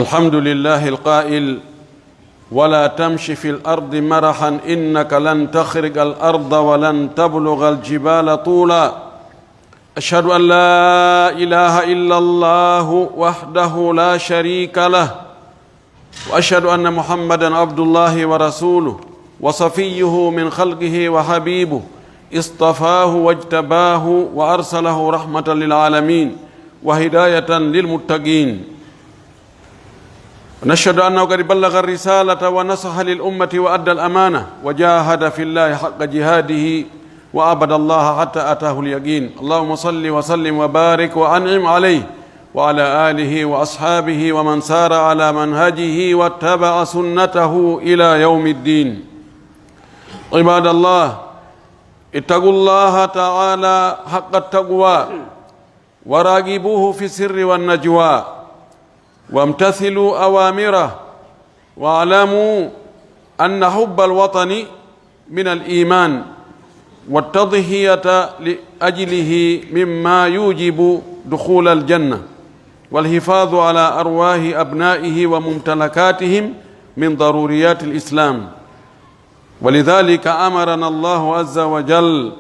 الحمد لله القائل ولا تمش في الأرض مرحا إنك لن تخرق الأرض ولن تبلغ الجبال طولا. أشهد أن لا إله إلا الله وحده لا شريك له، وأشهد أن محمدا عبد الله ورسوله وصفيه من خلقه وحبيبه، اصطفاه واجتباه وأرسله رحمة للعالمين وهداية للمتقين. نشهد أنه قد بلغ الرسالة ونصح للأمة وأدى الأمانة وجاهد في الله حق جهاده وعبد الله حتى أتاه اليقين. اللهم صل وسلم وبارك وأنعم عليه وعلى آله وأصحابه ومن سار على منهجه واتبع سنته إلى يوم الدين. عباد الله، اتقوا الله تعالى حق التقوى وراقبوه في السر والنجوى وامتثلوا أوامره، واعلموا أن حب الوطن من الإيمان والتضحية لأجله مما يوجب دخول الجنة والحفاظ على أرواح أبنائه وممتلكاتهم من ضروريات الإسلام. ولذلك أمرنا الله عز وجل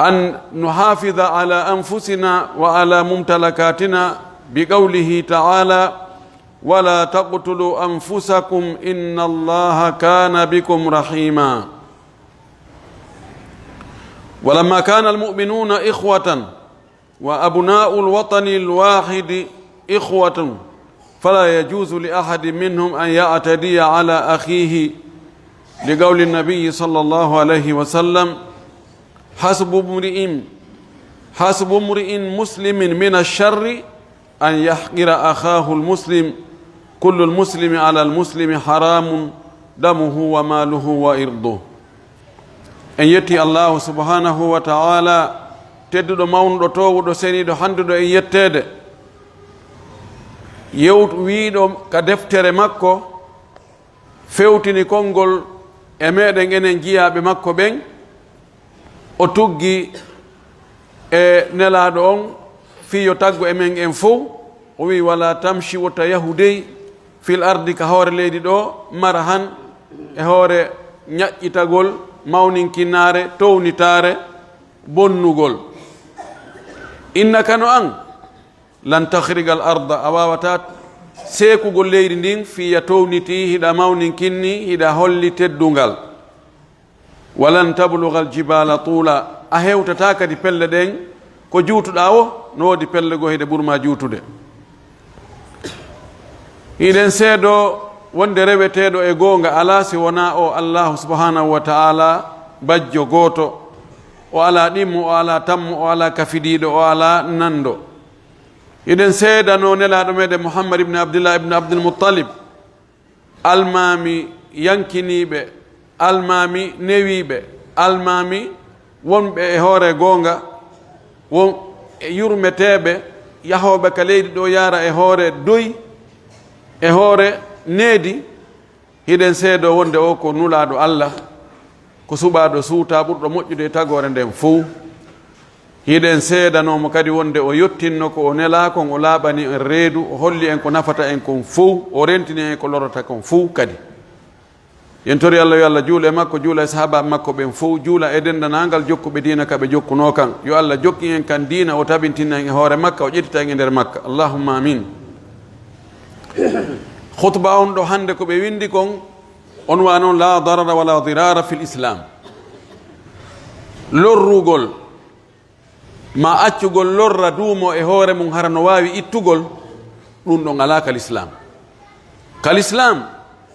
أن نحافظ على أنفسنا وعلى ممتلكاتنا بقوله تعالى: ولا تقتلوا أنفسكم إن الله كان بكم رحيما. ولما كان المؤمنون إخوة وأبناء الوطن الواحد إخوة، فلا يجوز لأحد منهم أن يعتدي على أخيه، لقول النبي صلى الله عليه وسلم: حسب امرئ مسلم من الشر أن يحقر أخاه المسلم، كل المسلم على المسلم حرام دمه وماله وإرضه. en yetti allahu subhanahu wa ta'ala tedduɗo mawnuɗo towuɗo seniɗo handuɗo e yettede wiɗo ka deftere makko fewtini konngol e meɗen enen jiyaɓe makko ɓen. O tuggi e nelaɗo on fiyo taggo emen en fof. O wi: wala tamshi wota yahudey fil ardi, ka hoore leydi ɗo, marahan e hoore ñaƴƴitagol, mawninkinare, townitare, bonnugol. innaka no an lan tahrigal arda, a wawata seekugol leydi ndin fiya towniti, hiɗa mawninkinni, hiɗa holli teddungal. walan tablugal jibala tuula, a hewtata kadi pelle ɗen ko juutuɗa o no wodi pelle go hiɗe ɓurma juutude. hiɗen seedo wonde reweteɗo e goonga ala si wona o allahu subhanahu wa ta'ala bajjo gooto. o ala ɗimmo, o ala tammo, o ala kafidiɗo, o ala nando. hiɗen seedano nelaɗo meɗen muhammad ibne abdillah ibne abdulmuttalib almami yankiniɓe, almami newiɓe, almami wonɓe e hoore goonga, won e yurmeteɓe yahoɓe ka leydi ɗo yara e hoore doy, e hoore needi. hiɗen seedo wonde o ko nulaɗo Allah, ko suɓaɗo suuta, ɓurɗo moƴƴude e tagore nden fof. hiɗen seedanomo kadi wonde o yottinno ko o nela kon, o laaɓani en reedu, o holli en ko nafata en kon fof, o rentini en ko lorata kon fof. kadi yen tori Allah yo Allah juula e makko, juula e sahaba makko ɓen fof, juula e dendanangal jokkuɓe diina kaɓe jokkuno kan. yo Allah jokki en kan diina, o tabintinna en e hoore makka, o ƴettita en e nder makka. allahumma amin. khutba on ɗo hande ko ɓe windi kon on wa noon: la darara wala dirara fil islam. lorrugol ma accugol lorra duumo e hoore mum hara no wawi ittugol, ɗum ɗon ala kal islam. kal islam,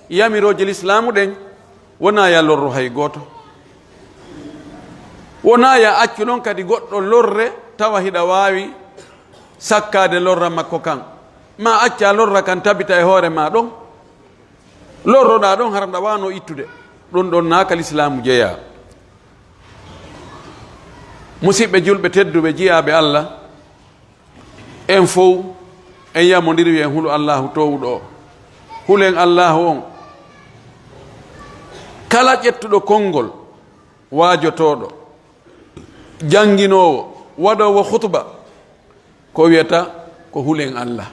yamiroje l'islamu ɗen wona ya lorru hay goto, wona ya accu noon kadi goɗɗo lorre tawa hiɗa wawi sakkade lorra makko kan. ma acca lorra kan tabita e hoore ma ɗon, lorroɗa ɗon harɗa wano ittude. ɗum ɗon nakal islamu jeeya. musidɓe julɓe tedduɓe jiyaɓe Allah, en fof en yamodiri en hulu allahu towuɗo o. hulen allahu on, kala ƴettuɗo konngol, waajotoɗo, janginowo, waɗowo khutba, ko wiyata ko hulen Allah.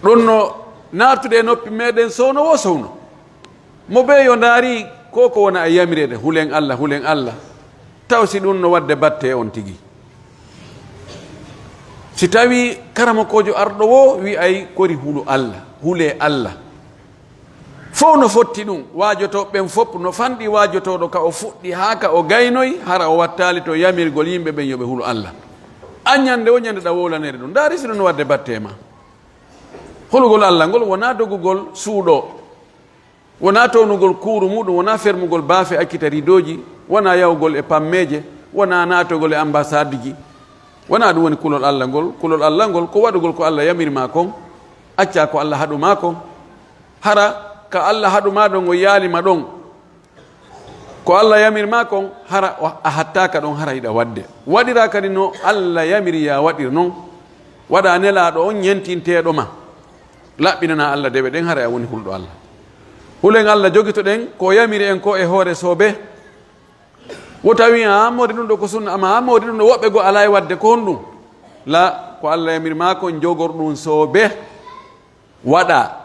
ɗon no naatude e noppi meɗen sowno wo sowno mo ɓe yo ndaari ko wona a yamirede hulen Allah taw si ɗum no wadde batte on tigi si tawi karamakojo arɗo wo wi ay kori hule Allah fof no fotti ɗum waajoto ɓen fof no fanɗi waajotoɗo ka o fuɗɗi haa ka o gaynoyi hara o wattali to yamirgol yimɓe ɓen yoɓe hulu Allah añande o ñande ɗa wowlanede ɗum ndaari si ɗum no wadde batte ma hulugol Allah ngol wona dogugol suuɗo wona townugol kuuru muɗum wona fermugol baafe akkita ridoji wona yawgol e pammeje wona natogol e ambassade ji wona ɗum woni kulol Allah ngol ko waɗugol ko Allah yamirma kon acca ko Allah haɗuma kon hara ka Allah haɗuma ɗon o yaalima ɗon ko Allah yamirma kon hara a hattaka ɗon hara yiɗa wadde waɗira kadi no Allah yamiri ya waɗir noon waɗa nelaɗo on ñentinteɗo ma laɓɓinana Allah deɓe ɗen hara a woni hulɗo Allah hulen Allah jogito ɗen ko yamiri en ko e hoore soobe wo tawi a modi ɗum ɗo ko sunna ama a modi ɗum ɗo woɓɓe go ala e wadde ko honɗum la ko Allah yamirma kon jogor ɗum soobe waɗa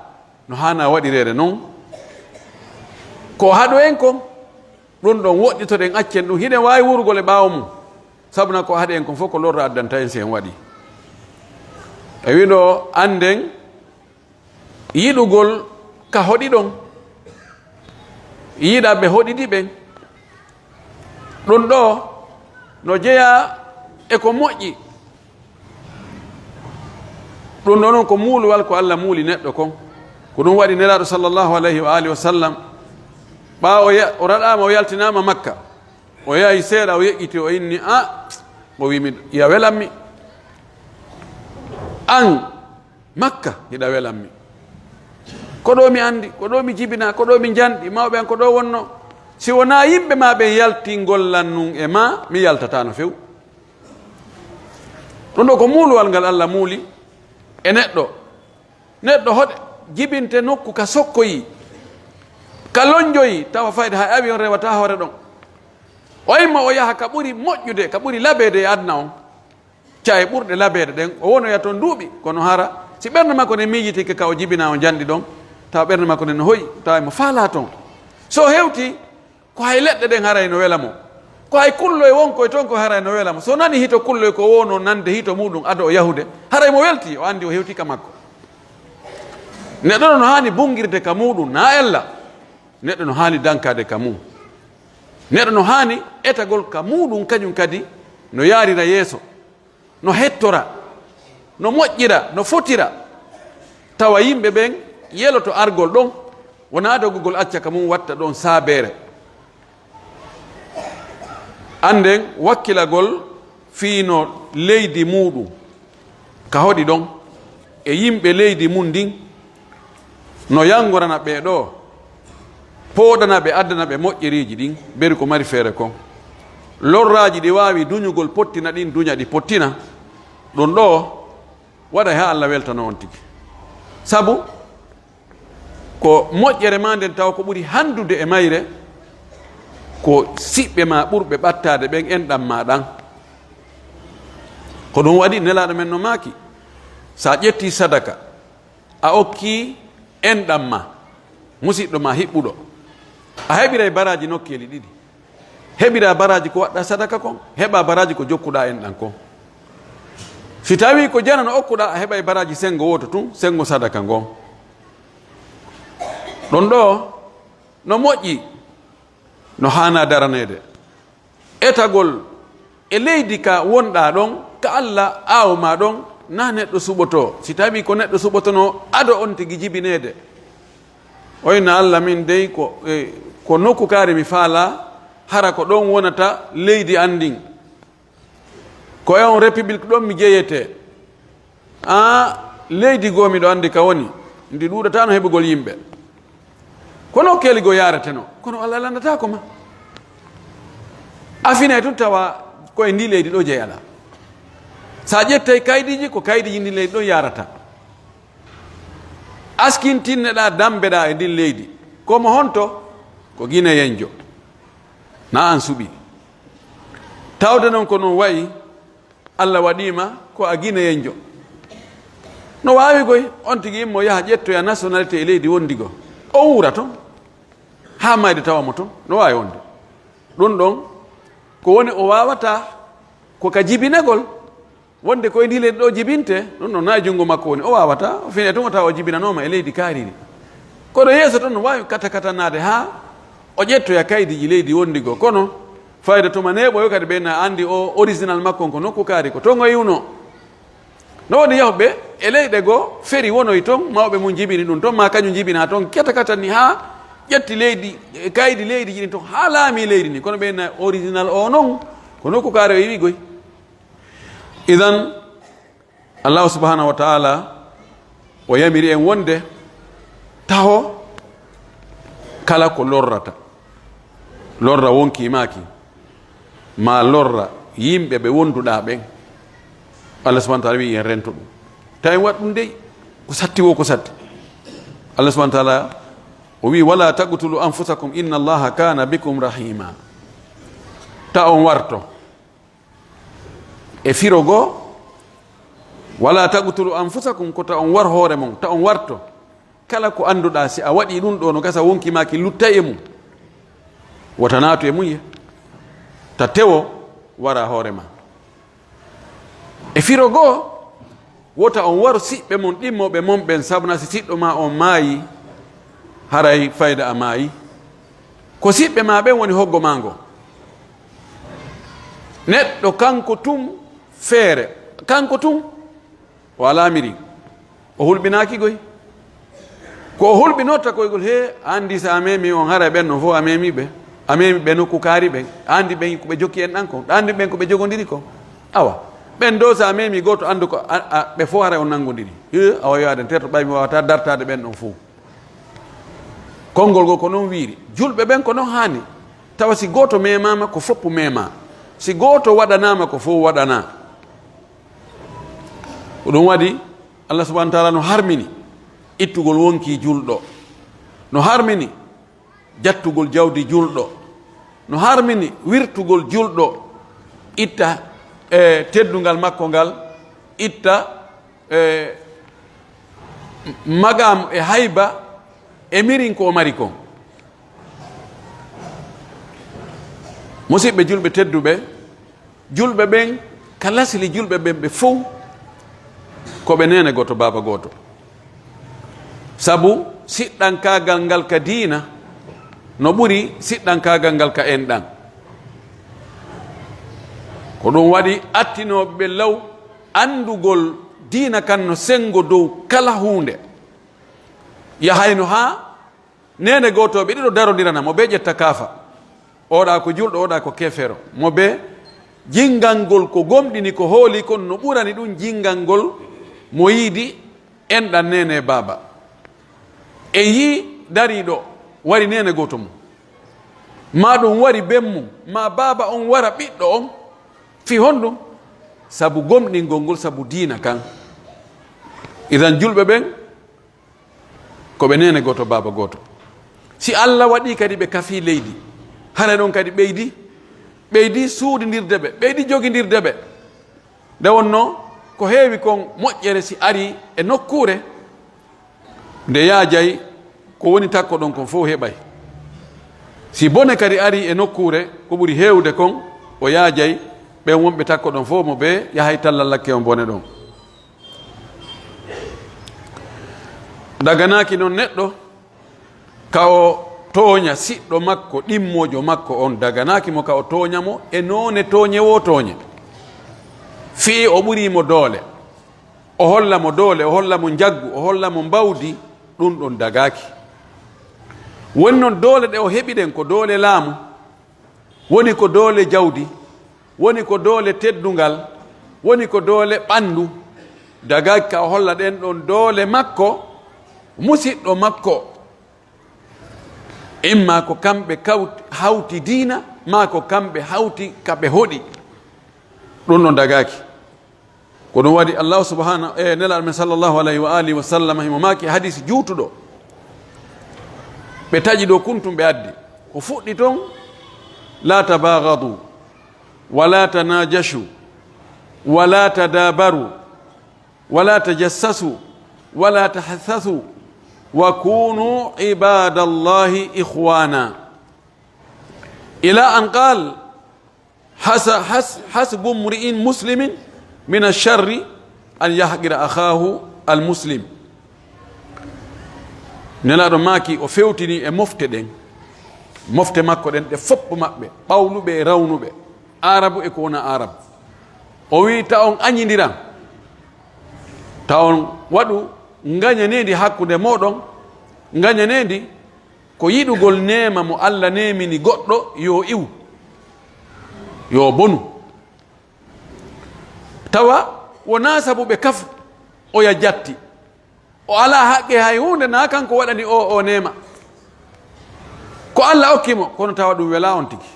no hana waɗirede noon ko haɗo en kon ɗum ɗon woɗɗitoɗen accen ɗum hiɗen wawi wurgol e ɓaawo mum sabuna ko haɗi en kon fof ko lorra addanta en si en waɗi e wiɗo anden yiɗugol ka hoɗi ɗon yiɗa ɓe hoɗiɗi ɓen ɗum ɗo no jeeya e ko moƴƴi ɗum ɗo noon ko muuluwal ko Allah muuli neɗɗo kon ko ɗum waɗi nelaɗo sallllahu alayhi wa alihi wa sallam ɓaawo o raɗama o yaltinama Makka o yahi seeɗa o yeƴƴiti o inni o wimi ya welanmi an Makka hiɗa welanmi ko ɗo mi andi ko ɗo mi jibina ko ɗo mi janɗi mawɓe an ko ɗo wonno si wona yimɓe ma ɓen yalti gollan nun e ma mi yaltatano few ɗum ɗo ko muuluwal ngal Allah muuli e neɗɗo hoɗe jibinte nokku ka sokkoyi ka lonjoyi tawa fayde hay awi on rewata hoore ɗon o imma o yaha ka ɓuri moƴƴude ka ɓuri labede e adna on caye ɓurɗe labede ɗen o wonoya toon duuɓi kono hara si ɓernde makko ne miijitike ka o jibina o janɗi ɗon tawa ɓernde makko ne no hoyi tawa mo faala toon so hewti ko hay leɗɗe ɗen haray no wela mo ko hay kulloye wonkoye toon ko haray no wela mo so nani hito kulloye ko wono nande hito muɗum ado o yahude haray mo welti o andi o hewti ka makko neɗɗo no hani bungirde ka muɗum na ella neɗɗo no hani dankade ka mum neɗɗo no hani etagol ka muɗum kañum kadi no yarira yeeso no hettora no moƴƴira no fotira tawa yimɓe ɓen yeloto argol ɗon wona dogugol acca ka mum watta ɗon saabere anden wakkilagol fiino leydi muɗum ka hoɗi ɗon e yimɓe leydi mum ndin no yangorana ɓe ɗo pooɗana ɓe addana ɓe moƴƴeriji ɗin beri ko mari feere kon lorraji ɗi wawi duñugol pottina ɗin duña ɗi pottina ɗum ɗo waɗa ha Allah weltano on tigi sabu ko moƴƴere ma nden taw ko ɓuri handude e mayre ko siɓɓe ma ɓurɓe ɓattade ɓen enɗam ma ɗan ko ɗum waɗi nelaɗo men no maaki sa ƴetti sadaka a okki enɗam ma musidɗo ma hiɓɓuɗo a heɓira baraji nokkeli ɗiɗi heɓira baraji ko waɗɗa sadaka kon heɓa baraji ko jokkuɗa enɗam kon si tawi ko jana no okkuɗa a heɓa baraji sengo woto tun sengo sadaka ngon ɗon ɗo no moƴƴi no hana daranede etagol e leydi ka wonɗa ɗon ka Allah awma ɗon na neɗɗo suɓoto si tawi ko neɗɗo suɓotono ado on tigi jibinede oyna Allah min dey ko nokku kaari mi faala hara ko ɗon wonata leydi andin ko e on république ɗon mi jeyete leydi goo miɗo andi ka woni ndi ɗuɗatano heɓugol yimɓe kono keligo yarateno kono Allah landata ko ma afine tun tawa koye ndi leydi ɗo jeeyala sa ƴettay kaydiji ko kaydiji ndi leydi ɗon yarata askintinneɗa dambeɗa e ndin leydi komo honto ko guinéyenjo na an suuɓi tawde noon ko noon wayi Allah waɗima ko a guinéyenjo no waawi koy on tigi immo yaha ƴettoya nationalité e leydi wondigo o wuura toon ha mayde tawamo toon no waawi wonde ɗum ɗon ko woni o wawata ko ka jibinagol wonde koye ndi leydi ɗo jibinte ɗum ɗon na junngo makko woni o wawata o fini toon o tawa o jibinanoma e leydi kaariri kono yeeso toon no wawi kata katanade ha o ƴettoya kaydiji leydi wondigo kono fayda tuma neɓoyo kadi ɓeyna andi o original makko ko nokku kaari ko toon o yiwno no woni yahuɓe e leyɗe goo feri wonoy toon mawɓe mum jibini ɗum toon ma kañum jibina toon keta katani ha ƴetti leydi kaydi leydi jiɗin toon ha laami leydi ni kono ɓeyna original o noon ko nokku kaari o yiwi goy idan allahu subhanahu wa taala o yamiri en wonde taho kala ko lorrata lorra wonkimaki ma lorra yimɓe ɓe wonduɗa ɓen allah subahana taala wi en rento ɗum tawi waɗ ɗum dey ko satti wo ko satti allah subahana taala o wi wala taqtulu anfusakum inna allaha kana bikum rahima ta on warto e firo goo wala taqtulu anfusakum ko ta on war hoore mon ta on warto kala ko annduɗa si a waɗi ɗum ɗo no gasa wonkimaki lutta e mum wota naatu e mum ta tewo wara hoore ma e firo goo wota on waru siɓɓe mon ɗimmoɓe mon ɓen sabuna si siɗɗo ma on maayi haray fayda a maayi ko siɓɓe ma ɓen woni hoggo ma ngo neɗɗo kanko tum feere kanko tum o alamiri o hulɓinaki goy ko o hulɓinotta koygol he andi sa a memi on hara ɓen no fof a memi ɓe a memi ɓe nokku kaari ɓen andi ɓen koɓe jokki en ɗan kon andi ɓen koɓe jogodiri kon awa ɓen dow sa a memi goto andu ko ɓe fof hara on nangodiri awa yowaden terto ɓaymi wawata dartade ɓen ɗon fof konngol ngol ko noon wiiri julɓe ɓen ko noon hani tawa si goto memama ko foppu mema si goto waɗanama ko fof waɗana ko ɗum waɗi allah subahana taala no harmini ittugol wonki julɗo no harmini jattugol jawdi julɗo no harmini wirtugol julɗo itta teddungal makko ngal itta magam e hayba e mirin ko o mari kon musidɓe julɓe tedduɓe julɓe ɓen ka lasli julɓe ɓen ɓe fof koɓe nene goto baba goto sabu siɗɗankagal ngal ka diina no ɓuri siɗɗankagal ngal ka enɗan ko ɗum waɗi attinoɓe ɓe law andugol diina kan no sengo dow kala hunde yahayno ha nene gotoɓe ɗiɗo darodirana mo ɓe ƴetta kaafa oɗa ko julɗo oɗa ko kefero mo ɓe jingal ngol ko gomɗini ko hooli kon no ɓurani ɗum jingal ngol mo yiidi enɗan nene baba e yi dariɗo wari nene goto mum ma ɗum wari bemmum ma baba on wara ɓiɗɗo on fi honɗum sabu gomɗingol ngol sabu diina kan idan julɓe ɓen koɓe nene goto baba goto si allah waɗi kadi ɓe kafi leydi hana ɗon kadi ɓeydi suudidirde ɓe ɓeydi joguidirde ɓe nde wonno ko heewi kon moƴƴere si ari e nokkure nde yaajay ko woni takko ɗon kon fof heɓay si bone kadi ari e nokkure ko ɓuri heewde kon o yaajay ɓen wonɓe takko ɗon fof mo ɓe yahay tallallakke on bone ɗon daganaki noon neɗɗo ka o tooña siɗɗo makko ɗimmojo makko on daganaki mo ka o tooñamo e noone tooñewo tooñe fii o ɓurimo doole o holla mo doole o holla mo jaggu o holla mo mbawdi ɗum ɗon dagaki woni noon doole ɗe o heɓiɗen ko doole laamu woni ko doole jawdi woni ko doole teddungal woni ko doole ɓandu dagaki ka o holla ɗen ɗon doole makko musiɗɗo makko imma ko kamɓe hawti diina ma ko kamɓe hawti kaɓe hoɗi ɗum ɗon dagaki ko ɗum waɗi allahu subhanahu nelaɗo men sallllahu alayhi wa alihi wa sallam himo maki hadis juutuɗo ɓe taƴi ɗo kuntum ɓe addi o fuɗɗi toon la tabagadu wala tanajashu wala tadabaru wala tajassasu ولا تحسسوا وكونوا عباد الله إخوانا، إلى أن قال حسب امرئ مسلم من الشر أن يحقر أخاه المسلم. nelaɗo maaki o fewtini e mofte ɗen, mofte makko ɗen ɗe fopp maɓɓe, ɓawluɓe e rawnuɓe, arabu e ko wona arabu. O wi ta on añidiran, ta on waɗu gañanendi hakkude moɗon, gañanendi ko yiɗugol nema mo Allah nemini goɗɗo yo iw yo bonu, tawa wona sabu ɓe kafu oya jatti, o ala haqqe hay hunde na kanko waɗani o nema, ko Allah okkimo, kono tawa ɗum wela on tigi.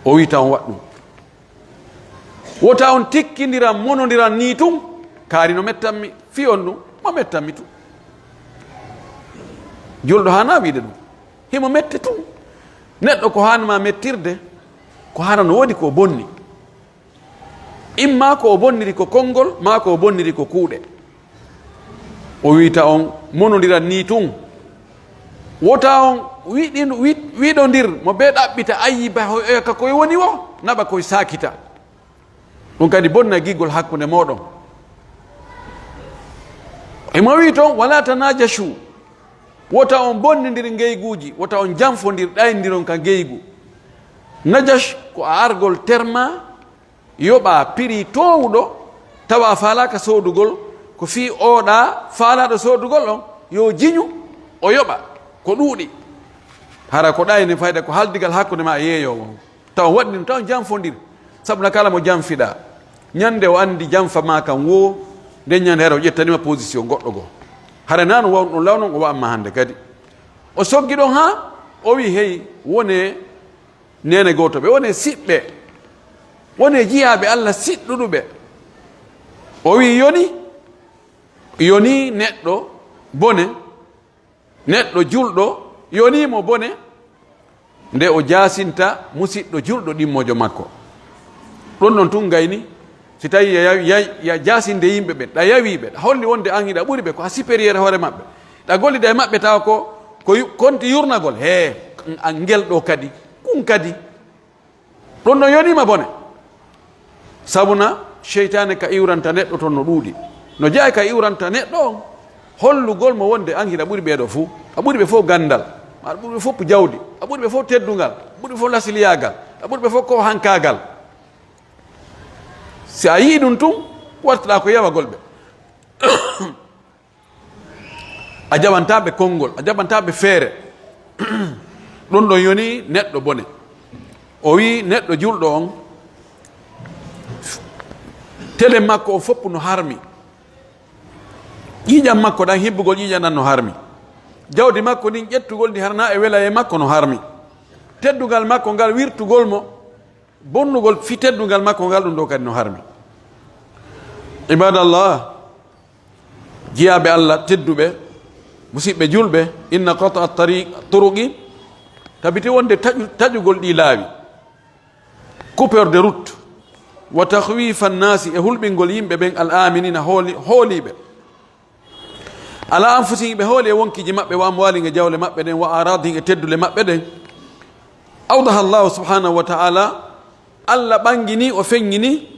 O wi taw waɗɗum, wota on tikkidiran monodiran ni tun, kaari no mettanmi fi on ɗum mo mettanmi tun. julɗo hana wiide ɗum, himo mette tun. neɗɗo ko hanma mettirde ko hana no woodi ko bonni, imma ko o bonniri ko konngol, ma ko o bonniri ko kuuɗe. O wiita on monodiran ni tun, wota on wiɗodir mo be ɗaɓɓita ayiba ka koye woni o naɓa koye sakita, ɗum kadi bonna gigol hakkunde moɗon. emo wi toon wala tanajashu, wota on bonnidir ngeyguji, wota on janfodir ɗaydiron ka ngeygu. najash ko a argol terma yoɓa prix towɗo tawa a falaka sodugol, ko fi oɗa falaɗo sodugol on yo jiñu o yoɓa ko ɗuuɗi, hara ko ɗayni fayda ko haldigal hakkude ma e yeeyowo, tawa waɗɗin taw janfodir. sabuna kala mo janfiɗa ñande o andi janfa ma kam wo, nden ñande hara o ƴettanima position goɗɗo goo, hara nano wawn ɗum lawnon o wamma hande kadi. o soggi ɗon ha o wi hey wone nene goto ɓe, wone siɓɓe, wone jiyaɓe Allah siɗɗuɗuɓe. o wi yoni neɗɗo bone, neɗɗo julɗo yonimo bone nde o jasinta musidɗo julɗo ɗimmojo makko. ɗon ɗon tun gayni si tawi ya jasinde yimɓe ɓe, ɗa yawiɓe, ɗa holli wonde an hiɗa ɓuuri ɓe ko a supérieur hoore maɓɓe, ɗa gollida e maɓɓe tawa ko konti yurnagol he an ngel ɗo kadi kun kadi. ɗon ɗon yonima bone, sabuna cheytane ka iwranta neɗɗo toon no ɗuuɗi, no jeeya ka iwranta neɗɗo on hollugol mo wonde an hiɗa ɓuuri ɓeeɗo fuu, a ɓuuri ɓe fof gandal, aɗa ɓuuri ɓe fof jawdi, a ɓuuri ɓe fof teddugal, a ɓuuri ɓe fof lasiliyagal, a ɓuuri ɓe fof ko hankagal. si a yii ɗum tun wartaɗa ko yawagol ɓe a jaɓantaɓe konngol, a jaɓantaɓe feere. ɗum ɗon yoni neɗɗo bone. o wi neɗɗo julɗo on tele makko o foppu no harmi, ƴiƴam makko ɗan hibbugol ƴiƴam ɗan no harmi, jawdi makko ɗin ƴettugol ndi harna e wela e makko no harmi, teddugal makko ngal wirtugol mo, bonnugol fi teddugal makko ngal ɗum ɗo kadi no harmi. ibadallah, jiyaɓe Allah tedduɓe, musidɓe julɓe, inna qata turuqi, tabiti wonde taƴugol ɗi laawi, coupeur de route, wa tahwifa nnasi e hulɓingol yimɓe ɓen al aminina hooliɓe, ala anfusihim ɓe hooli e wonkiji maɓɓe, wa amwalin e jawle maɓɓe ɗen, wa aradihim e teddule maɓɓe ɗen. awdaha llahu subhanahu wa ta'ala, Allah ɓangini o feŋŋini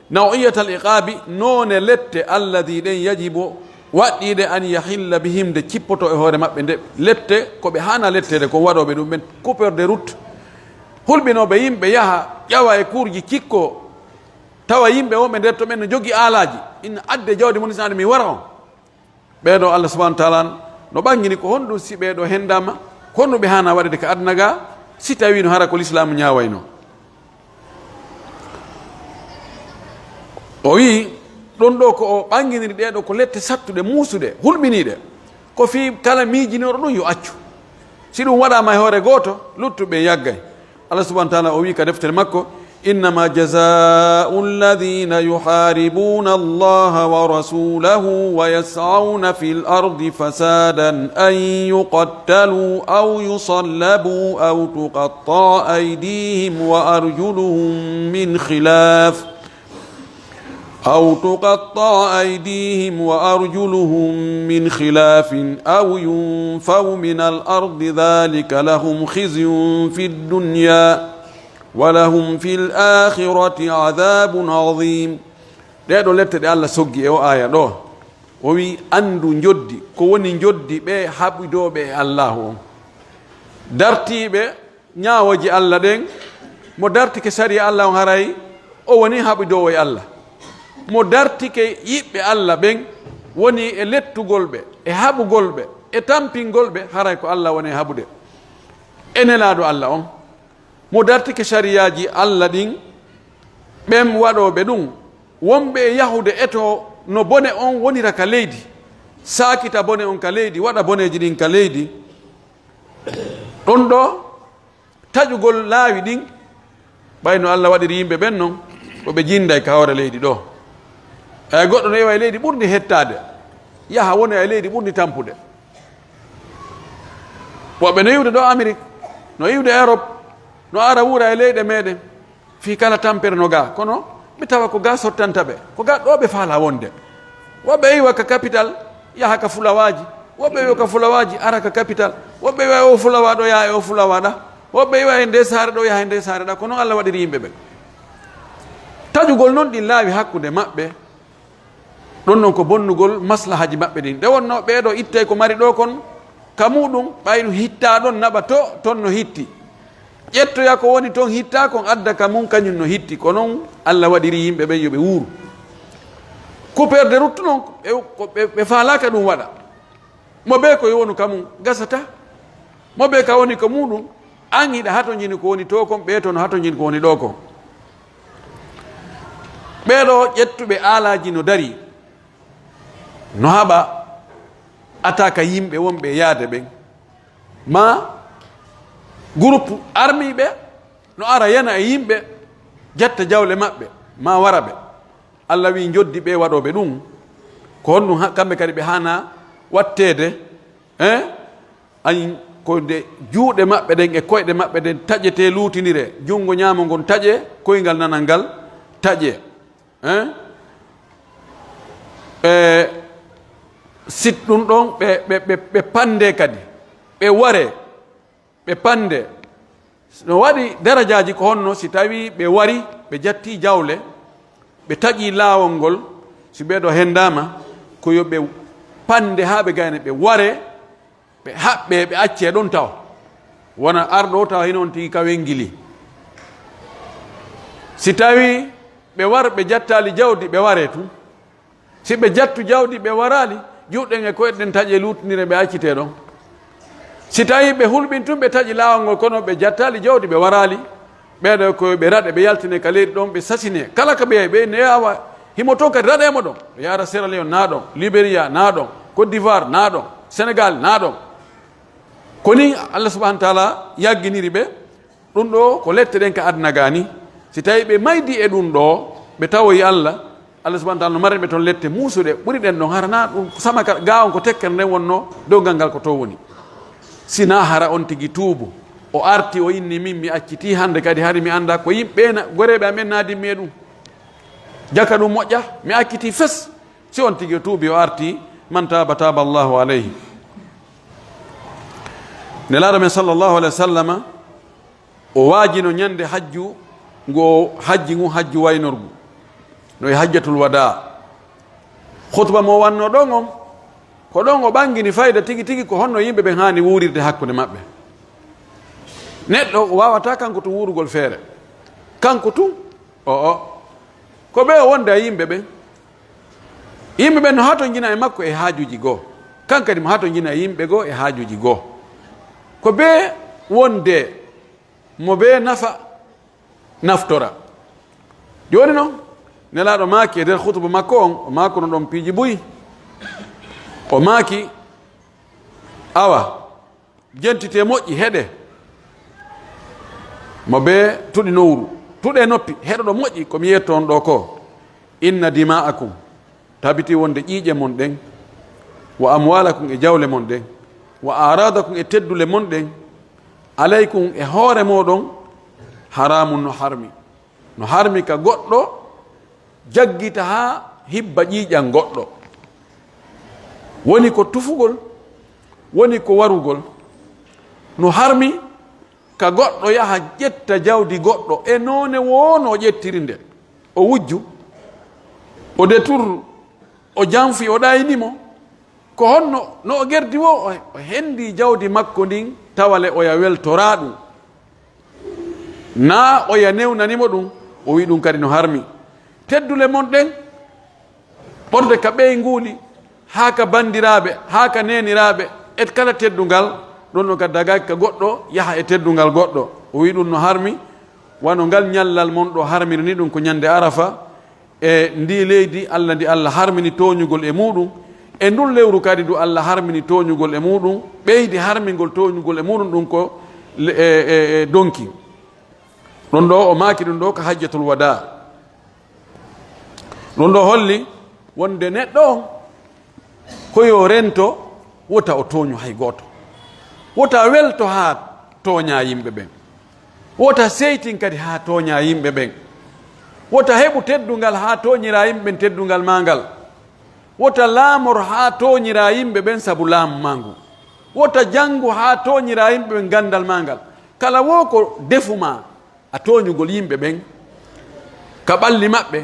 nawiyata al iqabi, noone lette alladi ɗen yajibu waɗɗiide an yahilla bihim, de cippoto e hoore maɓɓe, nde lette koɓe hana lettede ko waɗoɓe ɗum ɓen, coupeur de route, hulɓinoɓe yimɓe yaha ƴawa e kuurji cikko, tawa yimɓe wonɓe nder to ɓen no jogii aalaji, ina adde jawdi mum isnade mi wara on. ɓeeɗo Allah subahanahu wa taala no ɓangini ko honɗum si ɓeeɗo hendama, honɗum ɓe hana waɗede ka aduna ga, si tawi no hara ko l'islamu ñawayno. o wi ɗon ɗo ko o ɓanginiri ɗeɗo ko lette sattuɗe muusuɗe hulɓiniɗe, ko fi kala miijinoɗo ɗum yo accu, si ɗum waɗama e hoore goto luttuɓe yaggay. Allah subahanahu wa taala o wi ka deftere makko, innama jazau alladina yuharibuna allaha wa rasulahu wa yas'auna fi l ardi fasadan an yuqattalu aw yusallabu aw tuqatta aydihim wa arjuluhum min khilaf أو تقطع أيديهم وأرجلهم من خلاف أو ينفوا من الأرض ذلك لهم خزي في الدنيا ولهم في الآخرة عذاب عظيم. ديدو لتدي الله سوغي او آية دو وي أندو نجودي كوني نجودي بي حبدو بي الله darti ɓe ñaawoji Allah ɗen mo dartike sari Allah on haray o woni haɓidowo e Allah mo dartike yiɓɓe Allah ɓen woni e lettugol ɓe e haɓugol ɓe e tampingol ɓe haray ko Allah woni haɓude enelaɗo Allah on mo dartike sariyaji Allah ɗin ɓen waɗoɓe ɗum wonɓe e yahude eto no bone on wonira ka leydi sakita bone on ka leydi waɗa boneji ɗin ka leydi ɗon ɗo taƴugol laawi ɗin ɓayno Allah waɗiri yimɓe ɓen noon koɓe jinda e kawre leydi ɗo eyi goɗɗo no yewa e leydi ɓurdi hettade yaha woni e leydi ɓurdi tampude woɓɓe no yiwde ɗo Amérique no yiwde Europe no ara wuura e leyɗe meɗen fi kala tampere no ga kono mi tawa ko ga sottanta ɓe ko ga ɗo ɓe faala wonde woɓɓe yiwa ka capital yaha ka fulawaji woɓɓe wiwa ka fulawaji ara ka capital woɓɓe wiwa o fulawa ɗo yaha e o fulawa ɗa woɓɓe wiwa e nde saare ɗo yaha e nde saare ɗa ko noon Allah waɗiri yimɓe ɓe taƴugol noon ɗin laawi hakkude maɓɓe ɗon noon ko bonnugol maslahaji maɓɓe ɗin nde wonno ɓeeɗo itte ko mari ɗo kon ka muɗum ɓayno hitta ɗon naɓa to toon no hitti ƴettoya ko woni toon hitta kon adda ka mum kañum no hitti ko noon Allah waɗiri yimɓe ɓen yoɓe wuuru kuperde ruttu noon ɓe faalaka ɗum waɗa mo ɓe ko yowonu kamum gasata mo ɓe ka woni ko muɗum an hiɗa hato jini ko woni to kon ɓe to no hato jini ko woni ɗo kon ɓeɗo ƴettuɓe aalaji no dari no haɓa ataka yimɓe wonɓe yaade ɓen ma groupe armiɓe no ara yana e yimɓe jatta jawle maɓɓe ma wara ɓe Allah wi joddi ɓe waɗoɓe ɗum ko honɗum kamɓe kadi ɓe hana wattede ayin ko nde juuɗe maɓɓe ɗen e koyɗe maɓɓe ɗen taƴete luutinire junngo ñaamo ngon taƴe koyngal nanal ngal taƴe sit ɗum ɗon ɓe pande kadi ɓe ware ɓe pande no waɗi darajaji ko honno si tawi ɓe wari ɓe jatti jawle ɓe taƴi laawol ngol si ɓeɗo hendama ko yo ɓe pande ha ɓe gayne ɓe ware ɓe haɓɓe ɓe acce ɗon taw wona arɗo taw hinon tigi ka wengili si tawi ɓe war ɓe jattali jawdi ɓe ware tun si ɓe jattu jawdi ɓe warali juɗɗen e koyɗen taƴe lutinire ɓe accite ɗon si tawi ɓe hulɓin tun ɓe taƴi laawol ngol kono ɓe jattali jawdi ɓe warali ɓeɗo koye ɓe raɗe ɓe yaltine ka leydi ɗon ɓe sasine kala ko ɓe ne awa himo toon kadi raɗemo ɗon ɓe yara Sierra Leone na ɗon Libéria na ɗon Côte d'Ivoire na ɗon Sénégal na ɗon koni Allah subahanahu wa taala yagginiri ɓe ɗum ɗo ko lette ɗen ka adna gani si tawi ɓe maydi e ɗum ɗo ɓe tawoyi Allah subahanahu wa taala no marin ɓe toon lette muusuɗe ɓuri ɗen ɗon harana ɗum sama ga on ko tekkere nden wonno dowgal ngal ko to woni sina hara on tigi tuubu o arti o inni min mi acciti hande kadi hari mi anda ko yimɓe goreɓe amen naadinmi e ɗum jaka ɗum moƴƴa mi akkiti fes si on tigi tuubi o arti man taba taba Allahu alayhi nelaɗo men sallllahu alayhi wa sallam o waajino ñande hajju ngo hajji ngu hajju waynorgu no e hajjatul wada khutba mo wanno ɗon on ko ɗon o ɓangini fayida tigi tigi ko honno yimɓe ɓen hani wuurirde hakkude maɓɓe neɗɗo o wawata kanko to wuurugol feere kanko tun ko ɓe o wonde a yimɓe ɓen no hato jina e makko e haajuji goo kankadi mo hato jina e yimɓe goo e haajuji goo ko ɓe wonde mo ɓe nafa naftora joni noon nelaɗo maaki e nder hutuba makko on o maakono ɗon piiji ɓuyi o maaki awa jentite moƴƴi heɗe mo ɓe tuɗi nowru tuɗe noppi heɗoɗo moƴƴi komi yetto on ɗo ko inna dima'akum tabiti wonde ƴiiƴe mon ɗen wa amwalakum e jawle mon ɗen wa aradakum e teddule mon ɗen alaykum e hoore moɗon haramun no harmi ka goɗɗo jaggita ha hibba ƴiiƴan goɗɗo woni ko tufugol woni ko warugol no harmi ka goɗɗo yaha ƴetta jawdi goɗɗo e noone woono o ƴettiri nde o wujju o détour o janfi o ɗaynimo ko honno no o gerdi wo o hendi jawdi makko ndin tawale oya weltora ɗum na oya newnanimo ɗum o wi ɗum kadi no harmi teddule mon ɗen ɓorde ka ɓey nguuli haa ka bandiraɓe haa ka neniraɓe et kala teddungal ɗon no ka dagaki ka goɗɗo yaha e teddungal goɗɗo o wi ɗum no harmi wano ngal ñallal mon ɗo harmiri ni ɗum ko ñande arafa e ndi leydi allah ndi allah harmini toñugol e muɗum e ndun lewru kadi du allah harmini toñugol e muɗum ɓeydi harmingol toñugol e muɗum ɗum ko donki ɗon ɗo o maaki ɗum ɗo ko hajjatul wada ɗum ɗo holli wonde neɗɗo on koyo rento wota o toñu hay goto wota welto ha toña yimɓe ɓen wota seytin kadi ha toña yimɓe ɓen wota heɓu teddungal ha toñira yimɓe ɓen teddungal mangal wota laamor ha toñira yimɓe ɓen saabu laamu mangu wota jangu ha toñira yimɓe ɓen gandal mangal kala wo ko defuma a toñugol yimɓe ɓen ka ɓalli maɓɓe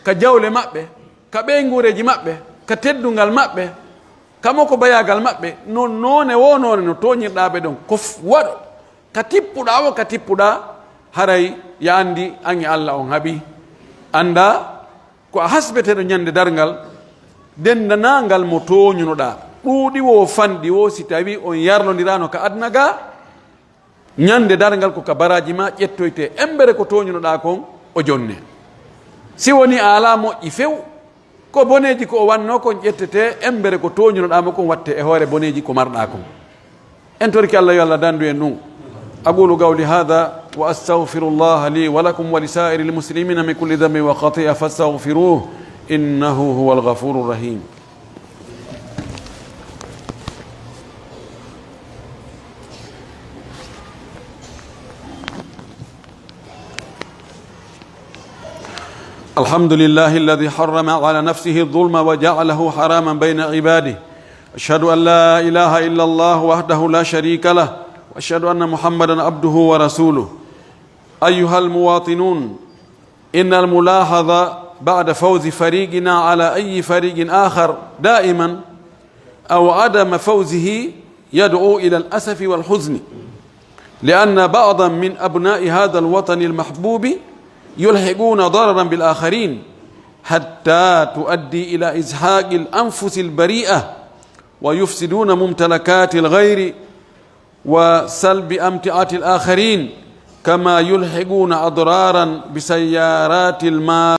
ka jawle maɓɓe ka ɓeygureji maɓɓe ka teddungal maɓɓe kamo ko bayagal maɓɓe non noone wonone no toñirɗaɓe ɗon ko waɗo ka tippuɗa o ka tippuɗa haray ya andi an e allah on haaɓi anda ko a hasbeteɗo ñande dargal dendanangal mo toñunoɗa ɗuuɗi wo fanɗi wo si tawi on yarlodirano ka adna ga ñande dargal ko ka baraji ma ƴettoyte embere ko toñunoɗa kon o jonne si woni a ala moƴƴi few ko boneji ko o wanno kon ƴettete embere ko toñunoɗamo kon watte e hoore boneji ko marɗa kon en torki allah yo allah dandu en ɗum aqulu qawli hada wa astaghfirullaha li wa lakum wa li sa'iri lmuslimina min kulli dhanbin wa khati'a fastaghfiruhu innahu huwal ghafurur rahim. الحمد لله الذي حرم على نفسه الظلم وجعله حراما بين عباده أشهد أن لا إله إلا الله وحده لا شريك له وأشهد أن محمدا عبده ورسوله أيها المواطنون إن الملاحظة بعد فوز فريقنا على أي فريق آخر دائما أو عدم فوزه يدعو إلى الأسف والحزن لأن بعضا من أبناء هذا الوطن المحبوب يلحقون ضررا بالآخرين حتى تؤدي إلى إزهاق الأنفس البريئة ويفسدون ممتلكات الغير وسلب أمتعة الآخرين كما يلحقون أضرارا بسيارات المال